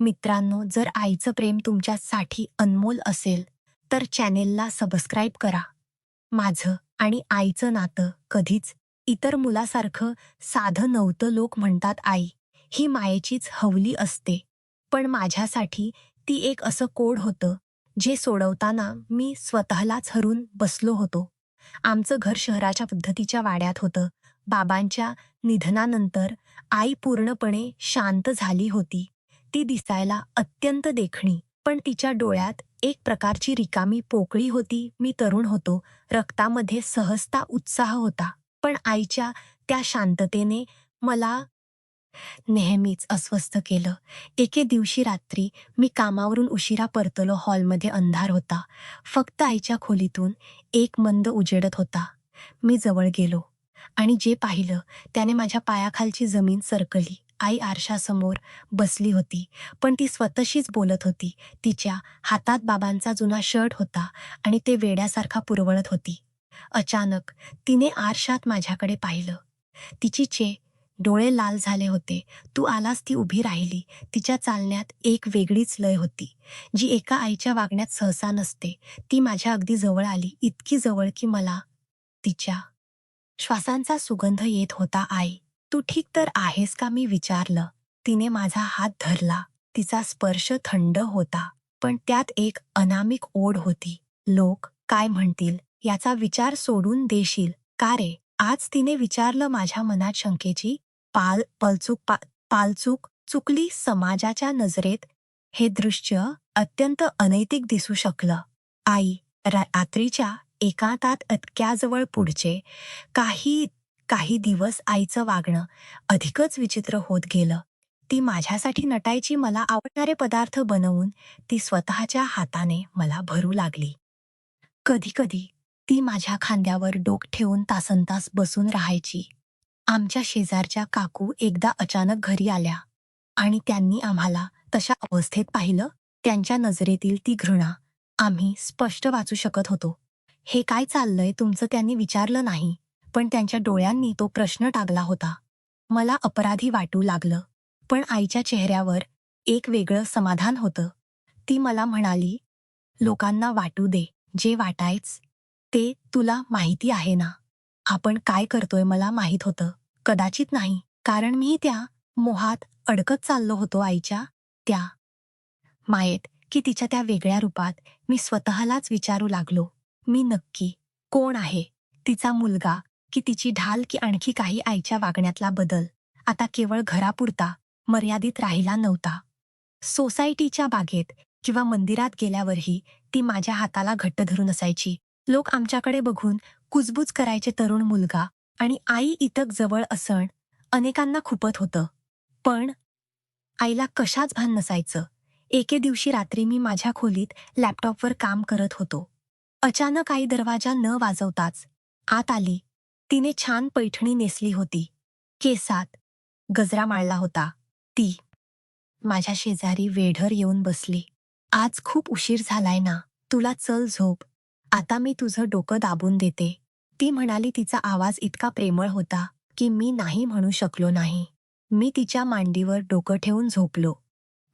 मित्रांनो, जर आईचं प्रेम तुमच्यासाठी अनमोल असेल तर चॅनेलला सबस्क्राईब करा. माझं आणि आईचं नातं कधीच इतर मुलासारखं साधं नव्हतं. लोक म्हणतात आई ही मायेचीच हवली असते, पण माझ्यासाठी ती एक असं कोड होतं जे सोडवताना मी स्वतःलाच हरून बसलो होतो. आमचं घर शहराच्या पद्धतीच्या वाड्यात होतं. बाबांच्या निधनानंतर आई पूर्णपणे शांत झाली होती. ती दिसायला अत्यंत देखणी, पण तिच्या डोळ्यात एक प्रकारची रिकामी पोकळी होती. मी तरुण होतो, रक्तामध्ये सहजता उत्साह होता, पण आईच्या त्या शांततेने मला नेहमीच अस्वस्थ केलं. एके दिवशी रात्री मी कामावरून उशिरा परतलो. हॉलमध्ये अंधार होता. फक्त आईच्या खोलीतून एक मंद उजेडत होता. मी जवळ गेलो आणि जे पाहिलं त्याने माझ्या पायाखालची जमीन सरकली. आई आरशासमोर बसली होती, पण ती स्वतःशीच बोलत होती. तिच्या हातात बाबांचा जुना शर्ट होता आणि ते वेड्यासारखा पुरवळत होती. अचानक तिने आरशात माझ्याकडे पाहिलं. तिची डोळे लाल झाले होते. तू आलास ती उभी राहिली. तिच्या चालण्यात एक वेगळीच लय होती, जी एका आईच्या वागण्यात सहसा नसते. ती माझ्या अगदी जवळ आली, इतकी जवळ की मला तिच्या श्वासांचा सुगंध येत होता. आई, तू ठीक तर आहेस का, मी विचारलं. तिने माझा हात धरला. तिचा स्पर्श थंड होता, पण त्यात एक अनामिक ओढ होती. लोक काय म्हणतील याचा विचार सोडून देशील का रे? आज तिने विचारलं. माझ्या मनात शंकेची पालचूक चुकली. समाजाच्या नजरेत हे दृश्य अत्यंत अनैतिक दिसू शकलं. आई रात्रीच्या एकांतात अटक्याजवळ पुढचे काही काही दिवस आईचं वागणं अधिकच विचित्र होत गेलं. ती माझ्यासाठी नटायची. मला आवडणारे पदार्थ बनवून ती स्वतःच्या हाताने मला भरू लागली. कधी-कधी ती माझ्या खांद्यावर डोक ठेवून तासनतास बसून राहायची. आमच्या शेजारच्या काकू एकदा अचानक घरी आल्या आणि त्यांनी आम्हाला तशा अवस्थेत पाहिलं. त्यांच्या नजरेतील ती घृणा आम्ही स्पष्ट वाचू शकत होतो. हे काय चाललंय तुमचं, त्यांनी विचारलं नाही, पण त्यांच्या डोळ्यांनी तो प्रश्न टाकला होता. मला अपराधी वाटू लागलं, पण आईच्या चेहऱ्यावर एक वेगळं समाधान होतं. ती मला म्हणाली, लोकांना वाटू दे जे वाटायच ते. तुला माहिती आहे ना आपण काय करतोय? मला माहीत होतं. कदाचित नाही, कारण मी त्या मोहात अडकत चाललो होतो, आईच्या त्या मायेत, की तिच्या त्या वेगळ्या रूपात. मी स्वतःलाच विचारू लागलो, मी नक्की कोण आहे? तिचा मुलगा की तिची ढाल, की आणखी काही आईच्या वागण्यातला बदल आता केवळ घरापुरता मर्यादित राहिला नव्हता. सोसायटीच्या बागेत किंवा मंदिरात गेल्यावरही ती माझ्या हाताला घट्ट धरून असायची. लोक आमच्याकडे बघून कुजबूज करायचे. तरुण मुलगा आणि आई इतक जवळ असण अनेकांना खुपत होतं, पण आईला कशाच भान नसायचं. एके दिवशी रात्री मी माझ्या खोलीत लॅपटॉपवर काम करत होतो. अचानक आई दरवाजा न वाजवताच आत आली. तिने छान पैठणी नेसली होती, केसात गजरा माळला होता. ती माझ्या शेजारी वेढर येऊन बसली. आज खूप उशीर झालाय ना, तुला चल झोप, आता मी तुझं डोकं दाबून देते, ती म्हणाली. तिचा आवाज इतका प्रेमळ होता की मी नाही म्हणू शकलो नाही. मी तिच्या मांडीवर डोकं ठेवून झोपलो.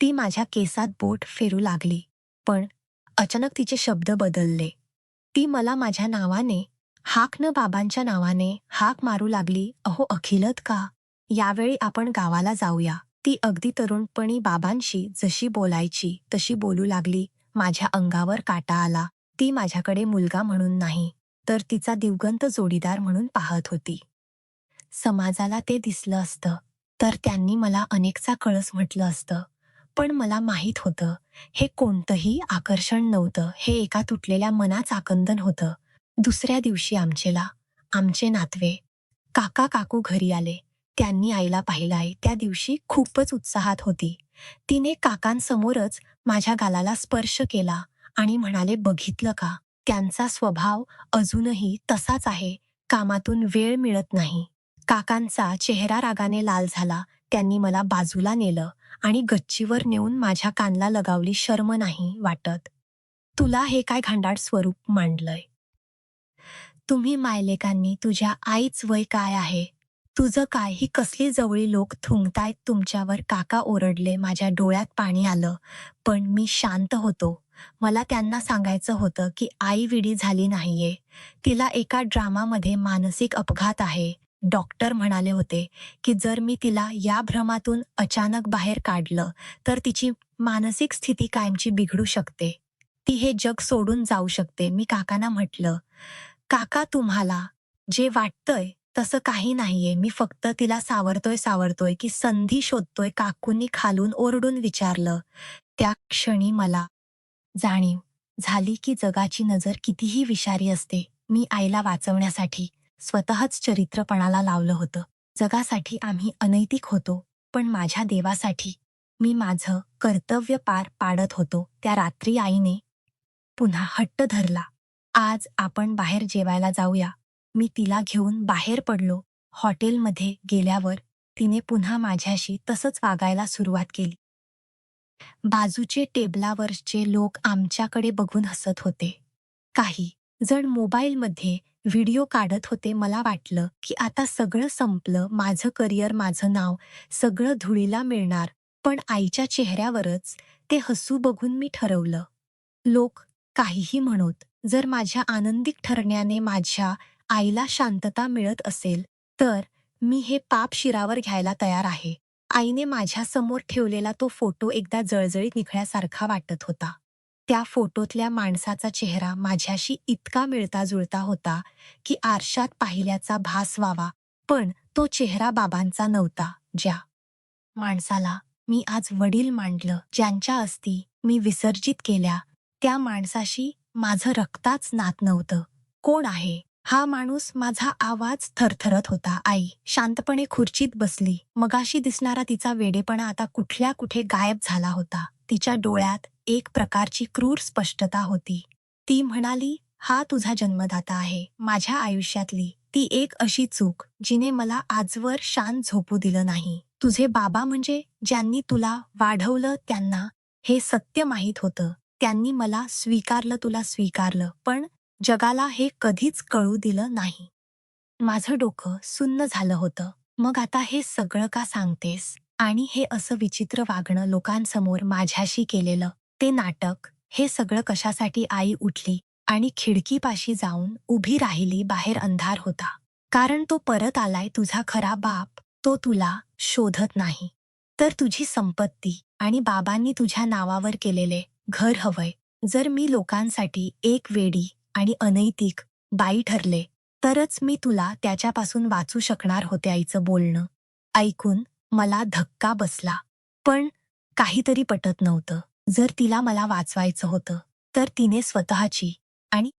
ती माझ्या केसात बोट फिरू लागली, पण अचानक तिचे शब्द बदलले. ती मला माझ्या नावाने हाक न बाबांच्या नावाने हाक मारू लागली. अहो अखिलत का, यावेळी आपण गावाला जाऊया. ती अगदी तरुणपणी बाबांशी जशी बोलायची तशी बोलू लागली. माझ्या अंगावर काटा आला. ती माझ्याकडे मुलगा म्हणून नाही, तर तिचा दिवंगत जोडीदार म्हणून पाहत होती. समाजाला ते दिसलं असतं तर त्यांनी मला अनेकचा कळस म्हटलं असतं, पण मला माहीत होतं हे कोणतंही आकर्षण नव्हतं. हे एका तुटलेल्या मनाचं आकंदन होतं. दुसऱ्या दिवशी आमचे नातवे काका काकू घरी आले. त्यांनी आईला पाहिलं. आई त्या दिवशी खूपच उत्साहात होती. तिने काकांसमोरच माझ्या गालाला स्पर्श केला आणि म्हणाले, बघितलं का, त्यांचा स्वभाव अजूनही तसाच आहे, कामातून वेळ मिळत नाही. काकांचा चेहरा रागाने लाल झाला. त्यांनी मला बाजूला नेलं आणि गच्चीवर नेऊन माझ्या कानला लगावली. शर्म नाही वाटत तुला हे काय घांडाळ स्वरूप मांडलंय? तुम्ही मायलेकांनी तुझ्या आईच वय काय आहे? तुझं काय, ही कसली जवळी लोक थुंकतायत तुमच्यावर, काका ओरडले. माझ्या डोळ्यात पाणी आलं, पण मी शांत होतो. मला त्यांना सांगायचं होतं की आई विडी झाली नाहीये. तिला एका ड्रामामध्ये मानसिक अपघात आहे. डॉक्टर म्हणाले होते की जर मी तिला या भ्रमातून अचानक बाहेर काढलं, तर तिची मानसिक स्थिती कायमची बिघडू शकते. ती हे जग सोडून जाऊ शकते. मी काकांना म्हटलं, "काका, तुम्हाला जे वाटतंय तसं काही नाहीये. मी फक्त तिला सावरतोय की संधी शोधतोय." काकूंनी खालून ओरडून विचारलं. त्या क्षणी मला जाणीव झाली की जगाची नजर कितीही विषारी असते. मी आईला वाचवण्यासाठी स्वतःच चरित्रपणाला लावलं होतं. जगासाठी आम्ही अनैतिक होतो, पण माझ्या देवासाठी मी माझं कर्तव्य पार पाडत होतो. त्या रात्री आईने पुन्हा हट्ट धरला. "आज आपण बाहेर जेवायला जाऊया." मी तिला घेऊन बाहेर पडलो. हॉटेलमध्ये गेल्यावर तिने पुन्हा माझ्याशी तसंच वागायला सुरुवात केली. बाजूचे टेबलावरचे लोक आमच्याकडे बघून हसत होते. काही जण मोबाईलमध्ये व्हिडिओ काढत होते. मला वाटलं की आता सगळं संपलं. माझं करिअर, माझं नाव, सगळं धुळीला मिळणार. पण आईच्या चेहऱ्यावरच ते हसू बघून मी ठरवलं, लोक काहीही म्हणोत, जर माझ्या आनंदी ठरण्याने माझ्या आईला शांतता मिळत असेल, तर मी हे पाप शिरावर घ्यायला तयार आहे. आईने माझ्यासमोर ठेवलेला तो फोटो एकदा जळजळीत निखळल्यासारखा वाटत होता. त्या फोटोतल्या माणसाचा चेहरा माझ्याशी इतका मिळता-जुळता होता की आरशात पाहिल्याचा भास व्हावा, पण तो चेहरा बाबांचा नव्हता. ज्या माणसाला मी आज वडील मानलं, ज्यांच्या अस्थी मी विसर्जित केल्या, त्या माणसाशी माझं रक्ताच नात नव्हतं. कोण आहे हा माणूस? माझा आवाज थरथरत होता. आई शांतपणे खुर्चीत बसली. मगाशी दिसणारा तिचा वेडेपणा आता कुठल्या कुठे गायब झाला होता. तिच्या डोळ्यात एक प्रकारची क्रूर स्पष्टता होती. ती म्हणाली, "हा तुझा जन्मदाता आहे, माझ्या आयुष्यातली ती एक अशी चूक जिने मला आजवर शांत झोपू दिलं नाही. तुझे बाबा म्हणजे ज्यांनी तुला वाढवलं, त्यांना हे सत्य माहीत होतं. त्यांनी मला स्वीकारलं, तुला स्वीकारलं, पण जगाला हे कधीच कळू दिलं नाही." माझं डोकं सुन्न झालं होतं. "मग आता हे सगळं का सांगतेस? आणि हे असं विचित्र वागणं लोकांसमोर माझ्याशी केलेलं, ते नाटक, हे सगळं कशासाठी?" आई उठली आणि खिडकीपाशी जाऊन उभी राहिली. बाहेर अंधार होता. "कारण तो परत आलाय, तुझा खरा बाप. तो तुला शोधत नाही. तर तुझी संपत्ती आणि बाबांनी तुझ्या नावावर केलेले घर हवंय. जर मी लोकांसाठी एक वेडी आणि अनैतिक बाई ठरले, तरच मी तुला त्याच्यापासून वाचू शकणार होते." आईचं बोलणं ऐकून मला धक्का बसला. पण काहीतरी पटत नव्हतं. जर तिला मला वाचवायचं होतं, तर तिने स्वतःची आणि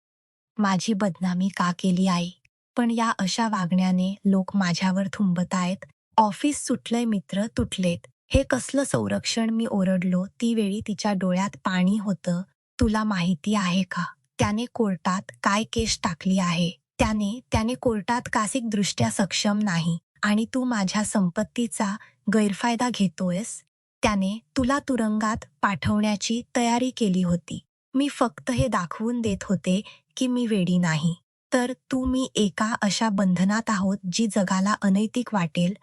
माझी बदनामी का केली आई? पण या अशा वागण्याने लोक माझ्यावर थुंबतायत. ऑफिस सुटलंय, मित्र तुटलेत. हे कसलं संरक्षण? मी ओरडलो. ती वेळी तिच्या डोळ्यात पाणी होतं. "तुला माहिती आहे का, त्याने कोर्टात काय केस टाकली आहे? त्याने त्याने कोर्टात दृष्ट्या सक्षम नाही आणि तू माझ्या संपत्तीचा गैरफायदा घेतोयस. त्याने तुला तुरुंगात पाठवण्याची तयारी केली होती. मी फक्त हे दाखवून देत होते की मी वेडी नाही. तर तू मी एका अशा बंधनात आहोत जी जगाला अनैतिक वाटेल,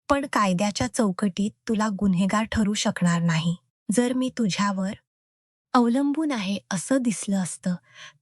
पण कायद्याच्या चौकटीत तुला गुन्हेगार ठरू शकणार नाही. जर मी तुझ्यावर अवलंबून आहे असं दिसलं असतं,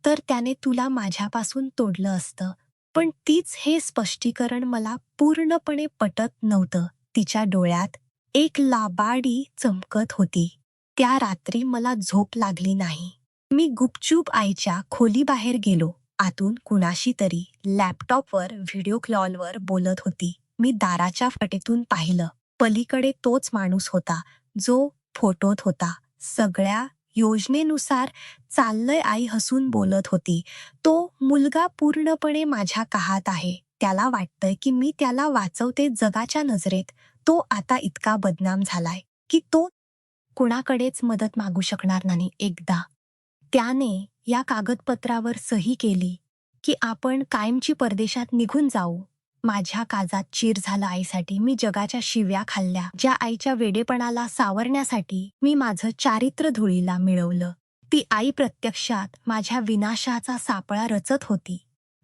तर त्याने तुला माझ्यापासून तोडलं असतं." पण तीच हे स्पष्टीकरण मला पूर्णपणे पटत नव्हतं. तिच्या डोळ्यात एक लाबाडी चमकत होती. त्या रात्री मला झोप लागली नाही. मी गुपचूप आईच्या खोलीबाहेर गेलो. आतून कुणाशी तरी लॅपटॉपवर व्हिडिओ कॉलवर बोलत होती. मी दाराच्या फटेतून पाहिलं. पलीकडे तोच माणूस होता, जो फोटोत होता. "सगळ्या योजनेनुसार चाललंय," आई हसून बोलत होती. "तो मुलगा पूर्णपणे माझ्या काहात आहे. त्याला वाटतंय की मी त्याला वाचवते. जगाच्या नजरेत तो आता इतका बदनाम झालाय की तो कुणाकडेच मदत मागू शकणार नाही. एकदा त्याने या कागदपत्रावर सही केली की आपण कायमची परदेशात निघून जाऊ." माझ्या काळजात चीर झालं आईसाठी. मी जगाच्या शिव्या खाल्ल्या. ज्या आईच्या वेडेपणाला सावरण्यासाठी मी माझं चारित्र्य धुळीला मिळवलं, ती आई प्रत्यक्षात माझ्या विनाशाचा सापळा रचत होती.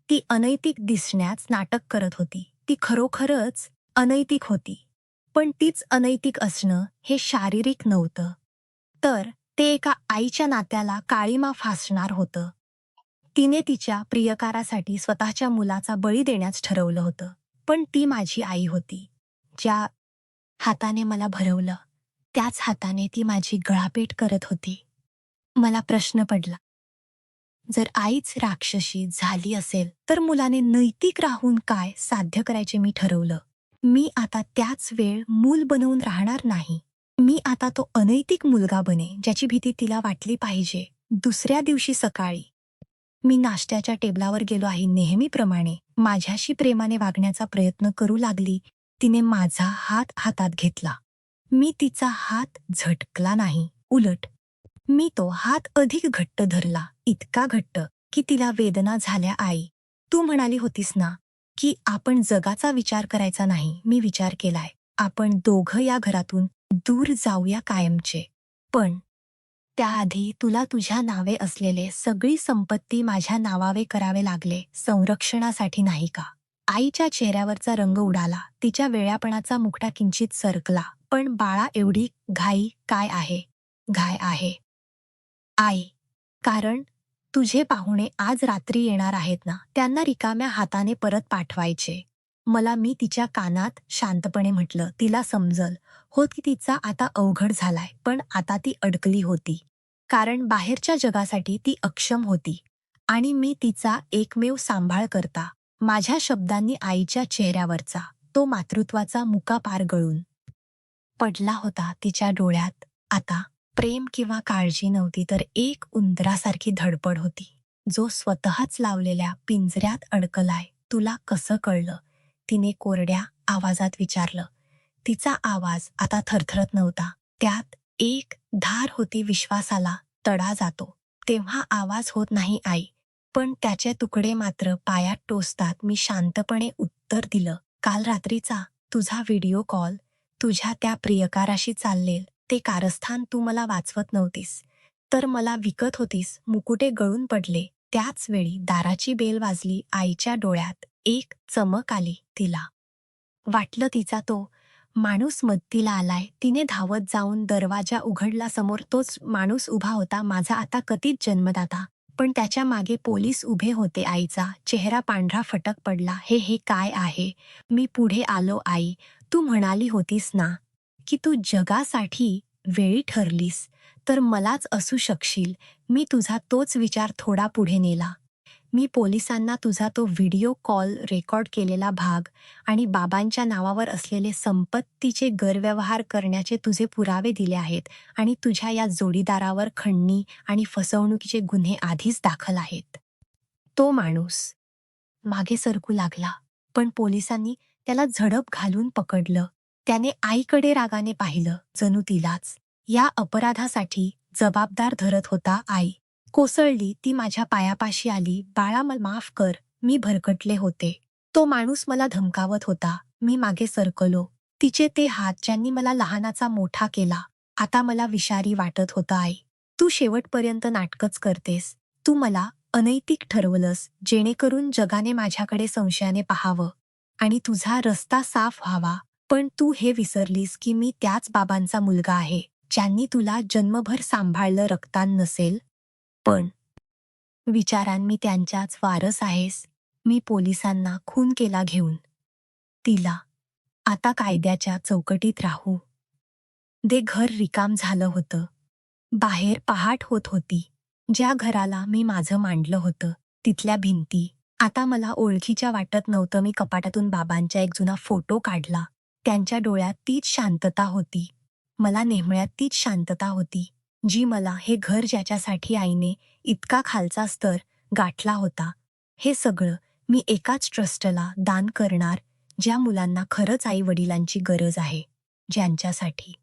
ती अनैतिक दिसण्याच नाटक करत होती. ती खरोखरच अनैतिक होती. पण तीच अनैतिक असणं हे शारीरिक नव्हतं, तर ते एका आईच्या नात्याला काळीमा फासणार होतं. तिने तिच्या प्रियकारासाठी स्वतःच्या मुलाचा बळी देण्यास ठरवलं होतं. पण ती माझी आई होती. ज्या हाताने मला भरवलं, त्याच हाताने ती माझी गळापेट करत होती. मला प्रश्न पडला, जर आईच राक्षसी झाली असेल तर मुलाने नैतिक राहून काय साध्य करायचे मी ठरवलं. मी आता त्याच वेळ मूल बनवून राहणार नाही. मी आता तो अनैतिक मुलगा बने ज्याची भीती तिला वाटली पाहिजे. दुसऱ्या दिवशी सकाळी मी नाश्त्याच्या टेबलावर गेलो आहे नेहमीप्रमाणे माझ्याशी प्रेमाने वागण्याचा प्रयत्न करू लागली. तिने माझा हात हातात घेतला. मी तिचा हात झटकला नाही, उलट मी तो हात अधिक घट्ट धरला, इतका घट्ट की तिला वेदना झाल्या. आई, तू म्हणाली होतीस ना की आपण जगाचा विचार करायचा नाही. मी विचार केलाय. आपण दोघं या घरातून दूर जाऊया कायमचे. पण त्याआधी तुला तुझ्या नावे असलेले सगळी संपत्ती माझ्या नावावे करावे लागले, संरक्षणासाठी नाही का? आईच्या चेहऱ्यावरचा रंग उडाला. तिच्या वेड्यापणाचा मुखडा किंचित सरकला. पण बाळा, एवढी घाई काय आहे? घाय आहे आई, कारण तुझे पाहुणे आज रात्री येणार आहेत ना, त्यांना रिकाम्या हाताने परत पाठवायचे. मी तिच्या कानात शांतपणे म्हटलं, तिला समजल होत की तिचा आता अवघड झालाय, पण आता ती अडकली होती. कारण बाहेरच्या जगासाठी ती अक्षम होती आणि मी तिचा एकमेव सांभाळ करता. माझ्या शब्दांनी आईच्या चेहऱ्यावरचा तो मातृत्वाचा मुका पार गळून पडला होता. तिच्या डोळ्यात आता प्रेम किंवा काळजी नव्हती, तर एक उंदरासारखी धडपड होती, जो स्वतःच लावलेल्या पिंजऱ्यात अडकलाय. तुला कसं कळलं? तिने कोरड्या आवाजात विचारलं. तिचा आवाज आता थरथरत नव्हता. त्यात एक धार होती, विश्वासाला तडा जातो तेव्हा आवाज होत नाही आई, पण त्याचे तुकडे मात्र पायात टोचतात. मी शांतपणे उत्तर दिलं, काल रात्रीचा तुझा व्हिडिओ कॉल, तुझ्या त्या प्रियकाराशी चाललेल ते कारस्थान तू मला वाचवत नव्हतीस, तर मला विकत होतीस. मुकुटे गळून पडले. त्याच वेळी दाराची बेल वाजली. आईच्या डोळ्यात एक चमक आली. तिला वाटलं तिचा तो माणूस मदतीला आलाय. तिने धावत जाऊन दरवाजा उघडला. समोर तोच माणूस उभा होता, माझा आता कथित जन्मदाता. पण त्याच्या मागे पोलीस उभे होते. आईचा चेहरा पांढरा फटक पडला. हे हे काय आहे? मी पुढे आलो. आई, तू म्हणाली होतीस ना की तू जगासाठी वेळी ठरलीस तर मलाच असू शकशील. मी तुझा तोच विचार थोडा पुढे नेला. मी पोलिसांना तुझा तो व्हिडिओ कॉल रेकॉर्ड केलेला भाग आणि बाबांच्या नावावर असलेले संपत्तीचे गैरव्यवहार करण्याचे तुझे पुरावे दिले आहेत आणि तुझ्या या जोडीदारावर खंडणी आणि फसवणुकीचे गुन्हे आधीच दाखल आहेत. तो माणूस मागे सरकू लागला, पण पोलिसांनी त्याला झडप घालून पकडलं. त्याने आईकडे रागाने पाहिलं, जणू तिलाच या अपराधासाठी जबाबदार धरत होता. आई कोसळली. ती माझ्या पायापाशी आली. बाळा, मला माफ कर, मी भरकटले होते. तो माणूस मला धमकावत होता. मी मागे सरकलो. तिचे ते हात ज्यांनी मला लहानाचा मोठा केला, आता मला विषारी वाटत होतं. आई, तू शेवटपर्यंत नाटकच करतेस. तू मला अनैतिक ठरवलंस जेणेकरून जगाने माझ्याकडे संशयाने पाहावं आणि तुझा रस्ता साफ व्हावा. पण तू हे विसरलीस की मी त्याच बाबांचा मुलगा आहे ज्यांनी तुला जन्मभर सांभाळलं. रक्तान नसेल, पण विचारांनी त्यांच्याच वारस आहेस. मी पोलिसांना खून केला घेऊन तिला आता कायद्याच्या चौकटीत राहू दे. घर रिकाम झालं होतं. बाहेर पहाट होत होती. ज्या घराला मी माझं मांडलं होतं तिथल्या भिंती आता मला ओळखीच्या वाटत नव्हतं. मी कपाटातून बाबांचा एक जुना फोटो काढला. त्यांच्या डोळ्यात तीच शांतता होती. मला नेहमळ्यात तीच शांतता होती जी मला हे घर ज्याच्यासाठी आईने इतका खालचा स्तर गाठला होता. हे सगळं मी एकाच ट्रस्टला दान करणार, ज्या मुलांना खरंच आई वडिलांची गरज आहे, ज्यांच्यासाठी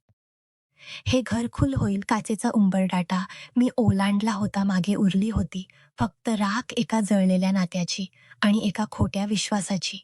हे घर खुल होईल. काचेचा उंबरडाटा मी ओलांडला होता. मागे उरली होती फक्त राख, एका जळलेल्या नात्याची आणि एका खोट्या विश्वासाची.